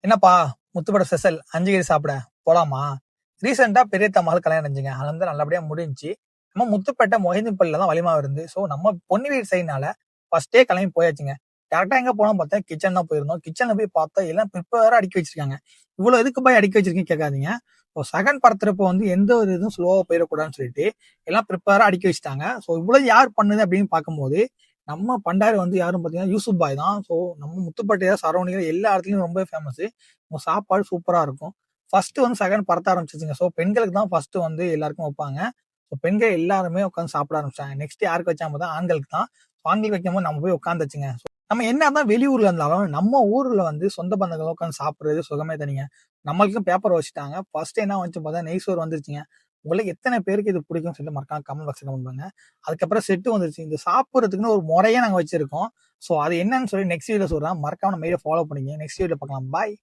என்னப்பா முத்துப்பட ஸ்பெஷல் 5 கறி சாப்பிட போலாமா? ரீசெண்டா பெரியத்த மகள் கல்யாணம் இருந்துச்சுங்க. அது வந்து நல்லபடியா முடிஞ்சுச்சு. நம்ம முத்துப்பேட்டை மொஹிதீன்பள்ளில தான் வலிமாவு இருந்து. ஸோ நம்ம பொண்ணு வீடு சைடுனால ஃபர்ஸ்ட்டே கிளம்பி போயாச்சுங்க. கரெக்ட்டா எங்க போனோம்னு பார்த்தா கிச்சன் தான் போயிருந்தோம். கிச்சன்ல போய் பார்த்தா எல்லாம் ப்ரிப்பேரா அடுக்கி வச்சிருக்காங்க. இவ்வளோ எதுக்கு போய் அடுக்கி வச்சிருக்கீங்கன்னு கேட்காதீங்க. இப்போ செகண்ட் படத்துறப்போ வந்து எந்த ஒரு இதுவும் ஸ்லோவா போயிடக்கூடாதுன்னு சொல்லிட்டு எல்லாம் ப்ரிப்பேரா அடுக்கி வச்சுட்டாங்க. ஸோ இவ்வளோ யார் பண்ணுது அப்படின்னு பார்க்கும்போது நம்ம பண்டாரி வந்து யாரும் பார்த்தீங்கன்னா யூசுப் பாய் தான். ஸோ நம்ம முத்துப்பேட்டையா சரௌண்டிங்ல எல்லா இடத்துலயும் ரொம்ப ஃபேமஸ். உங்க சாப்பாடு சூப்பரா இருக்கும். ஃபர்ஸ்ட் வந்து செகண்ட் பறத்த ஆரம்பிச்சிச்சுங்க. ஸோ பெண்களுக்கு தான் ஃபர்ஸ்ட் வந்து எல்லாருக்கும் வைப்பாங்க. ஸோ பெண்கள் எல்லாருமே உட்காந்து சாப்பிட ஆரம்பிச்சாங்க. நெக்ஸ்ட் யாருக்கு வச்சாம தான் ஆண்களுக்கு தான். ஆண்களுக்கு வைக்கும்போது நம்ம போய் உட்காந்துச்சுங்க. நம்ம என்னதான் வெளியூர்ல இருந்தாலும் நம்ம ஊர்ல வந்து சொந்த பந்தங்கள் உட்காந்து சாப்பிடுறது சுகமே தனிங்க. நம்மளுக்கும் பேப்பர் வச்சுட்டாங்க. ஃபர்ஸ்ட் என்ன வந்துச்சு பார்த்தா நெய் சோறு வந்துருச்சுங்க. உங்களுக்கு எத்தனை பேருக்கு இது பிடிக்கும்னு சொல்லிட்டு மறக்காம கமெண்ட் பாக்ஸ்ல கமெண்ட் பண்ணுங்க. அதுக்கப்புறம் செட்டு வந்துருச்சு. இந்த சாப்பிடுறதுக்குன்னு ஒரு முறையே நாங்க வச்சிருக்கோம். ஸோ அது என்னன்னு சொல்லி நெக்ஸ்ட் வீடியோ சொல்றேன். மறக்காம நம்ம வீடியோ ஃபாலோ பண்ணிக்கங்க. நெக்ஸ்ட் வீடியோ பார்க்கலாம். பாய்.